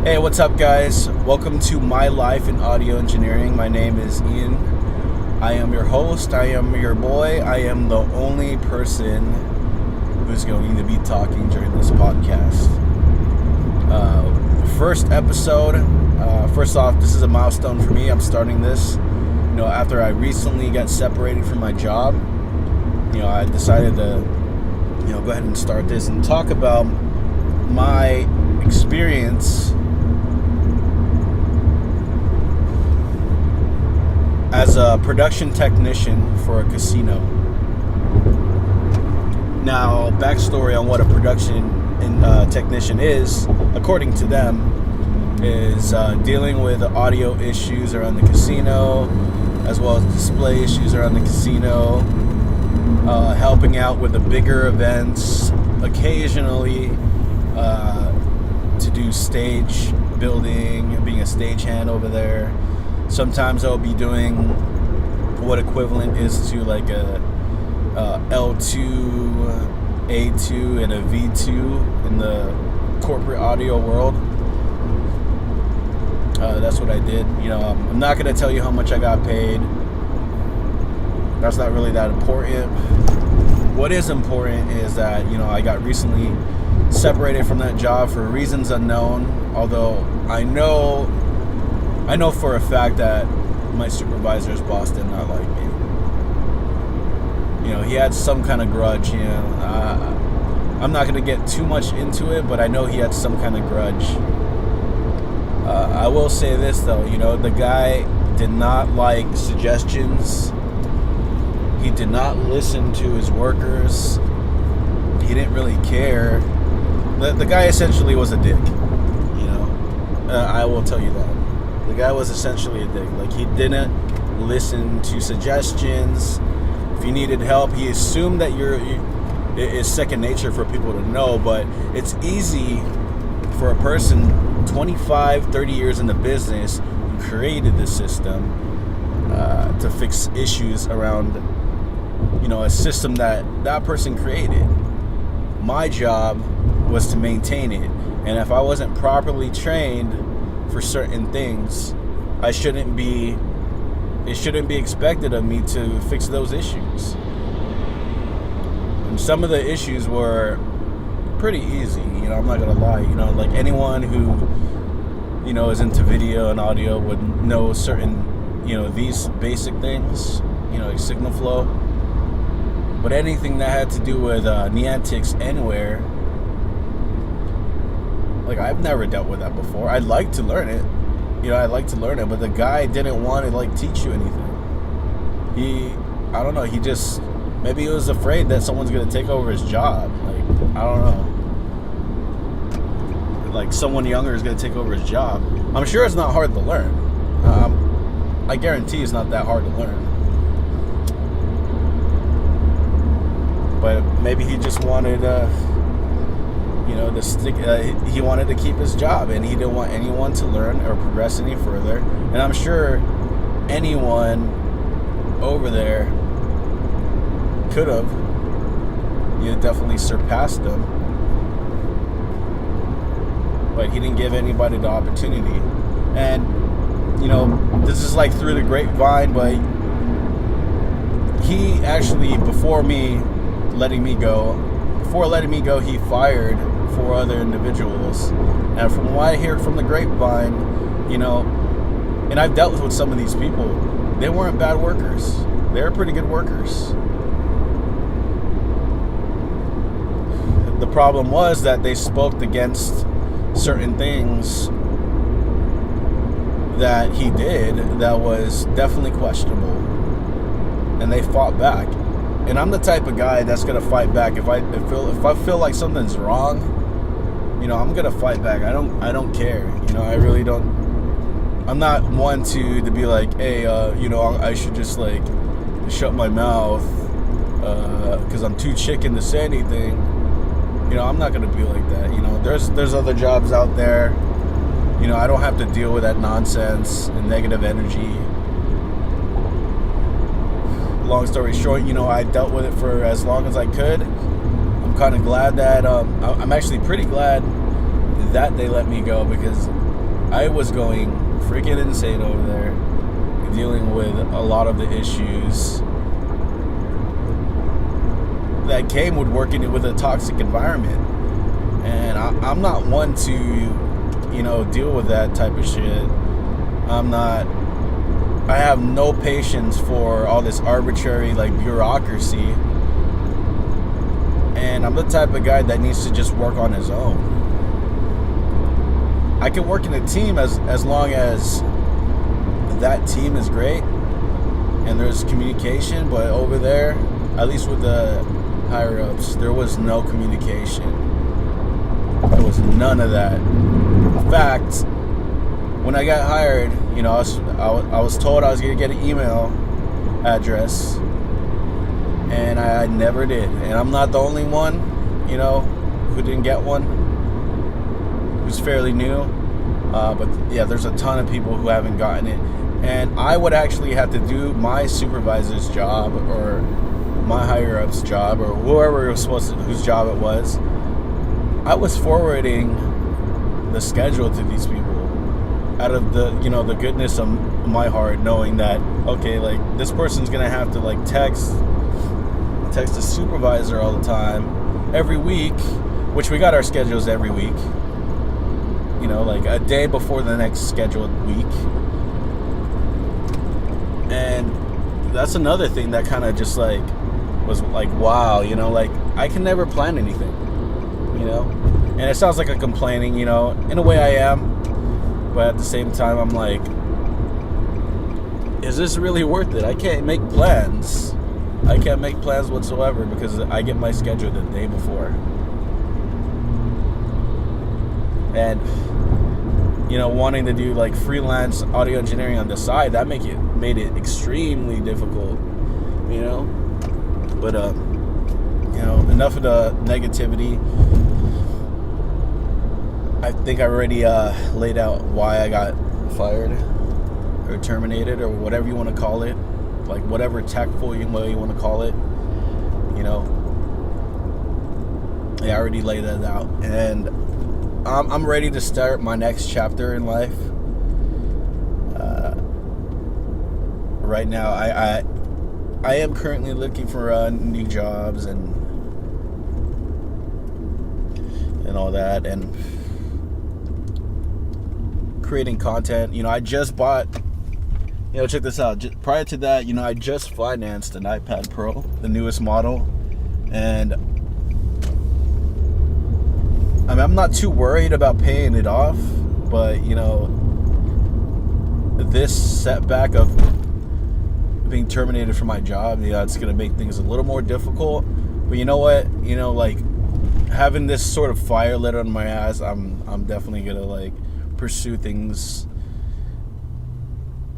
Hey, what's up, guys? Welcome to My Life in Audio Engineering. My name is Ian. I am your host. I am your boy. I am the only person who's going to be talking during this podcast. First episode. First off, this is a milestone for me. I'm starting this, after I recently got separated from my job. I decided to, go ahead and start this and talk about my experience as a production technician for a casino. Now, backstory on what a production technician is, according to them, is dealing with audio issues around the casino, as well as display issues around the casino, helping out with the bigger events, occasionally to do stage building, being a stagehand over there. Sometimes I'll be doing what equivalent is to like a L2, A2, and a V2 in the corporate audio world. That's what I did. I'm not going to tell you how much I got paid. That's not really that important. What is important is that, I got recently separated from that job for reasons unknown, although I know for a fact that my supervisor's boss did not like me. He had some kind of grudge. I'm not going to get too much into it, but I know he had some kind of grudge. I will say this, though. The guy did not like suggestions. He did not listen to his workers. He didn't really care. The guy essentially was a dick. I will tell you that. The guy was essentially a dick. Like, he didn't listen to suggestions. If you needed help, he assumed that it's second nature for people to know, but it's easy for a person 25, 30 years in the business who created the system to fix issues around, a system that person created. My job was to maintain it, and if I wasn't properly trained for certain things, it shouldn't be expected of me to fix those issues. And some of the issues were pretty easy, I'm not gonna lie. Like anyone who is into video and audio would know certain these basic things, like signal flow. But anything that had to do with Niantics anywhere, like, I've never dealt with that before. I'd like to learn it. But the guy didn't want to, teach you anything. I don't know, maybe he was afraid that someone's going to take over his job. I don't know. Like, someone younger is going to take over his job. I'm sure it's not hard to learn. I guarantee it's not that hard to learn. But maybe he just wanted to stick. He wanted to keep his job, and he didn't want anyone to learn or progress any further. And I'm sure anyone over there could have, definitely surpassed them. But he didn't give anybody the opportunity. And this is like through the grapevine, but he actually, before letting me go, he fired 4 other individuals. And from what I hear from the grapevine, and I've dealt with some of these people, they weren't bad workers. They were pretty good workers. The problem was that they spoke against certain things that he did that was definitely questionable, and they fought back. And I'm the type of guy that's gonna fight back if I feel like something's wrong. I'm gonna fight back. I don't care. I really don't. I'm not one to be like, hey, I should just shut my mouth because I'm too chicken to say anything. I'm not gonna be like that. There's other jobs out there. I don't have to deal with that nonsense and negative energy. Long story short, I dealt with it for as long as I could. I'm kind of glad that I'm actually pretty glad that they let me go, because I was going freaking insane over there, dealing with a lot of the issues that came with working with a toxic environment. And I'm not one to, deal with that type of shit. I have no patience for all this arbitrary, bureaucracy. And I'm the type of guy that needs to just work on his own. I can work in a team as long as that team is great and there's communication, but over there, at least with the higher ups, there was no communication. There was none of that. In fact, when I got hired, I was told I was going to get an email address, and I never did. And I'm not the only one, who didn't get one, who's fairly new. But yeah, there's a ton of people who haven't gotten it. And I would actually have to do my supervisor's job or my higher up's job or whoever was whose job it was. I was forwarding the schedule to these people out of the goodness of my heart, knowing that, okay, this person's gonna have to text the supervisor all the time every week, which we got our schedules every week, a day before the next scheduled week. And that's another thing that kind of just was wow, I can never plan anything, and it sounds like I'm complaining, in a way I am, but at the same time I'm like, is this really worth it? I can't make plans whatsoever because I get my schedule the day before. And wanting to do freelance audio engineering on the side, that made it extremely difficult, but enough of the negativity. I think I already laid out why I got fired or terminated or whatever you want to call it, whatever tactful way you want to call it, I already laid that out, and I'm ready to start my next chapter in life. Right now, I am currently looking for new jobs and all that, and creating content. I just bought, check this out. Prior to that, I just financed an iPad Pro, the newest model, and I'm not too worried about paying it off, but this setback of being terminated from my job, it's gonna make things a little more difficult. But you know what? Having this sort of fire lit on my ass, I'm definitely gonna pursue things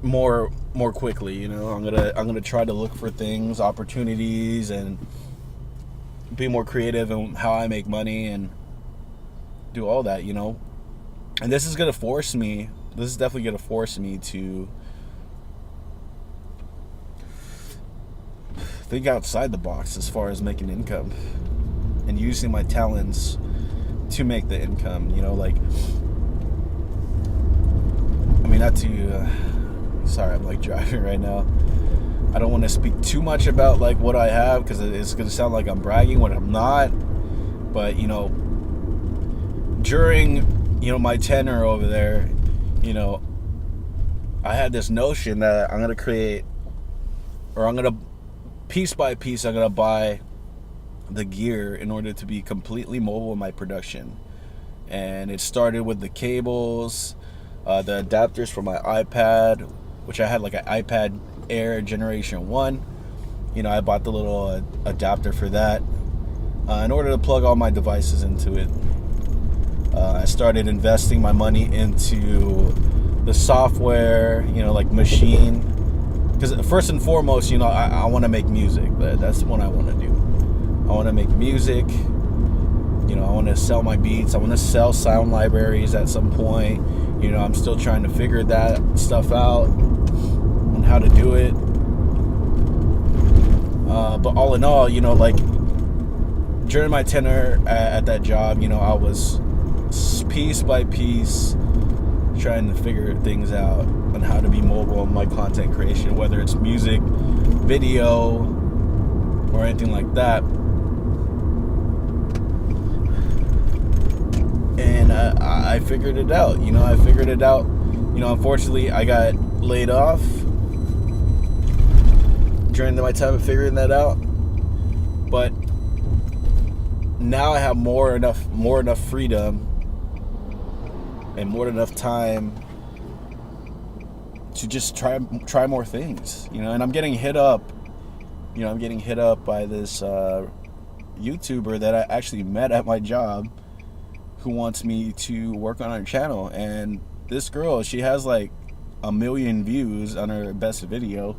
more quickly. I'm gonna try to look for things, opportunities, and be more creative in how I make money and do all that, and this is definitely gonna force me to think outside the box as far as making income and using my talents to make the income. Not to sorry, I'm driving right now. I don't want to speak too much about what I have, because it's gonna sound like I'm bragging when I'm not. But during my tenure over there, I had this notion that I'm gonna create, or I'm gonna piece by piece, I'm gonna buy the gear in order to be completely mobile in my production. And it started with the cables, the adapters for my iPad, which I had an iPad Air Generation 1. I bought the little adapter for that in order to plug all my devices into it. I started investing my money into the software, Maschine, because first and foremost, I want to make music. That's what I want to do. I want to make music. I want to sell my beats. I want to sell sound libraries at some point. I'm still trying to figure that stuff out and how to do it. But all in all, during my tenure at that job, I was piece by piece trying to figure things out on how to be mobile in my content creation, whether it's music, video, or anything like that. And I figured it out. Unfortunately, I got laid off during my time of figuring that out. But now I have more enough freedom and more than enough time to just try more things, and I'm getting hit up by this YouTuber that I actually met at my job, who wants me to work on her channel. And this girl, she has like 1 million views on her best video.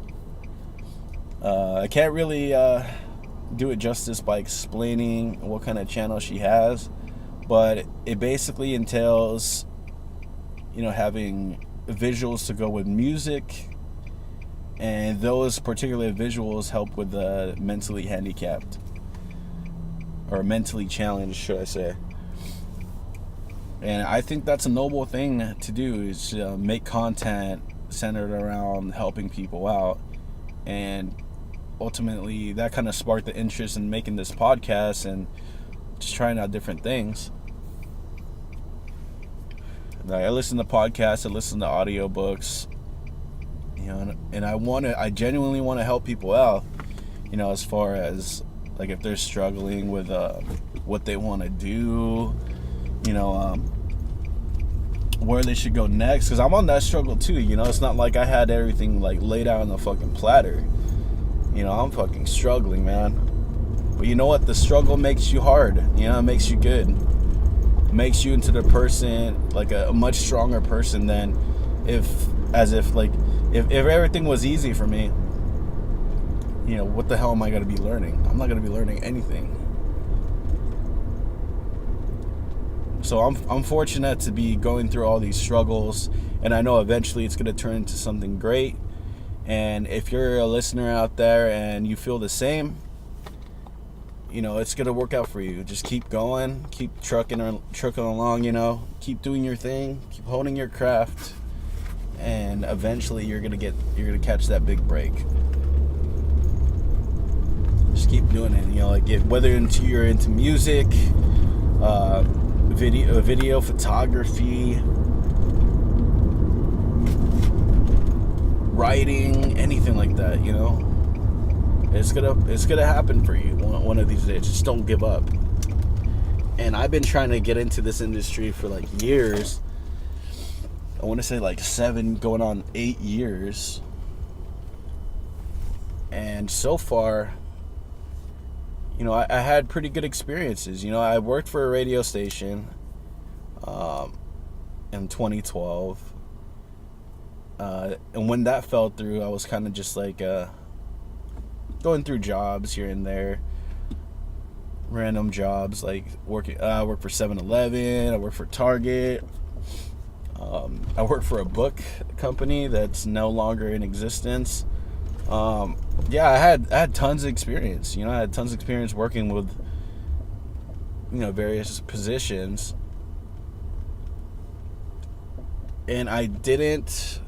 I can't really do it justice by explaining what kind of channel she has, but it basically entails having visuals to go with music, and those particular visuals help with the mentally handicapped, or mentally challenged, should I say. And I think that's a noble thing to do, is make content centered around helping people out. And ultimately that kind of sparked the interest in making this podcast and just trying out different things. Like, I listen to podcasts, I listen to audiobooks, and I genuinely want to help people out, as far as like if they're struggling with what they want to do, where they should go next, because I'm on that struggle too. It's not like I had everything like laid out on the fucking platter. I'm fucking struggling, man. But you know what? The struggle makes you hard. It makes you good. It makes you into the person, like a much stronger person than if everything was easy for me. What the hell am I going to be learning? I'm not going to be learning anything. So I'm fortunate to be going through all these struggles, and I know eventually it's going to turn into something great. And if you're a listener out there and you feel the same, it's going to work out for you. Just keep going, keep trucking along, keep doing your thing, keep honing your craft, and eventually you're going to catch that big break. Just keep doing it, whether you're into music, video photography, writing, anything like that, it's gonna happen for you one of these days. Just don't give up. And I've been trying to get into this industry for like years. I want to say like 7 going on 8 years, and so far, I had pretty good experiences. I worked for a radio station in 2012. And when that fell through, I was kind of just like going through jobs here and there, random jobs, like working. I worked for 7-Eleven. I worked for Target. I worked for a book company that's no longer in existence. I had tons of experience. I had tons of experience working with various positions, and I didn't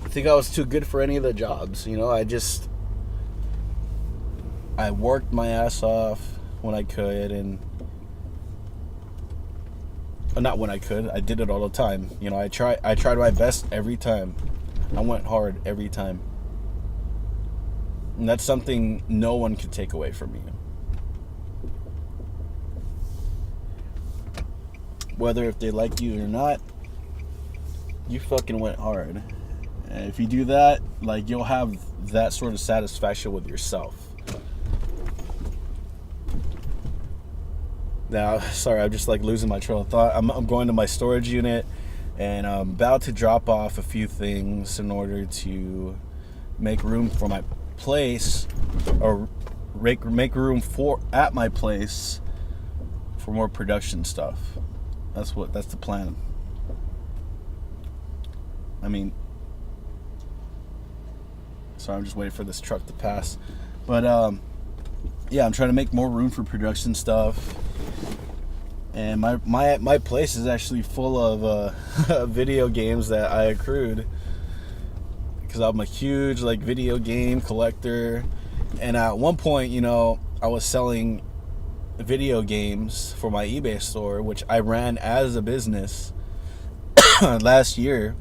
think I was too good for any of the jobs. I worked my ass off when I could, and not when I could. I did it all the time. I tried my best every time. I went hard every time. And that's something no one could take away from you. Whether if they like you or not, you fucking went hard. And if you do that, like, you'll have that sort of satisfaction with yourself. Now, sorry, I'm just like losing my trail of thought. I'm going to my storage unit, and I'm about to drop off a few things in order to make room for my place, or make room at my place for more production stuff. That's the plan. Sorry, I'm just waiting for this truck to pass. But I'm trying to make more room for production stuff. And my place is actually full of video games that I accrued, because I'm a huge like video game collector. And at one point, you know, I was selling video games for my eBay store, which I ran as a business last year,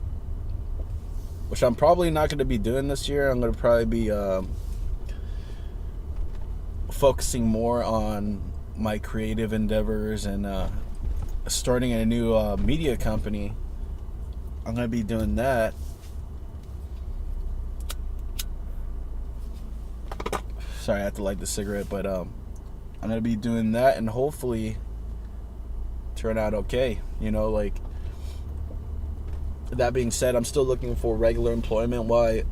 which I'm probably not going to be doing this year. I'm going to probably be focusing more on my creative endeavors and starting a new media company. I'm going to be doing that. Sorry, I have to light the cigarette, but I'm going to be doing that and hopefully turn out okay. You know, like, that being said, I'm still looking for regular employment while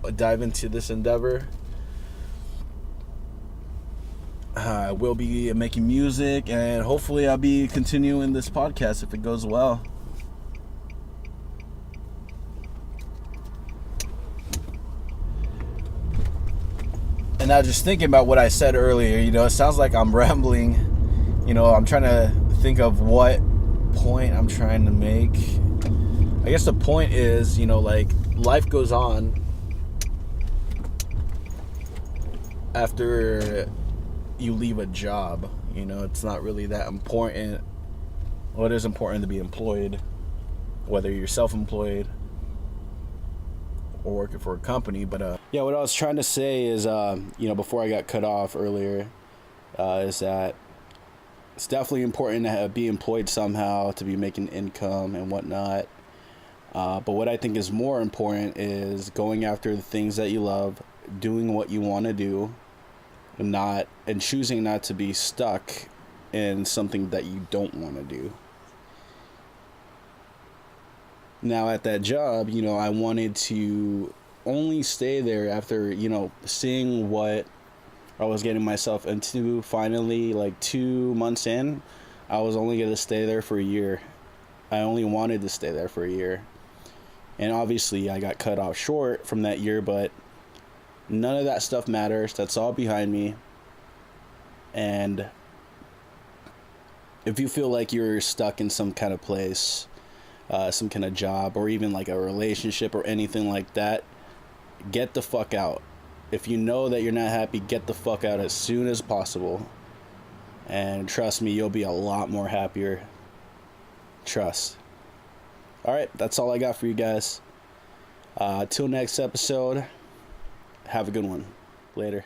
I dive into this endeavor. I will be making music, and hopefully I'll be continuing this podcast if it goes well. And now just thinking about what I said earlier, you know, it sounds like I'm rambling. You know, I'm trying to think of what point I'm trying to make. I guess the point is, you know, like, life goes on after you leave a job. You know, it's not really that important. Well, it is important to be employed, whether you're self-employed or working for a company. But yeah, what I was trying to say is, you know, before I got cut off earlier, is that it's definitely important to be employed somehow, to be making income and whatnot. But what I think is more important is going after the things that you love, doing what you want to do, and choosing not to be stuck in something that you don't want to do. Now, at that job, you know, I wanted to only stay there after, you know, seeing what I was getting myself into. Finally, like 2 months in, I was only going to stay there for a year. I only wanted to stay there for a year. And obviously, I got cut off short from that year, but none of that stuff matters. That's all behind me. And if you feel like you're stuck in some kind of place, some kind of job, or even like a relationship or anything like that, get the fuck out. If you know that you're not happy, get the fuck out as soon as possible. And trust me, you'll be a lot more happier. Trust. Alright, that's all I got for you guys. Till next episode, have a good one. Later.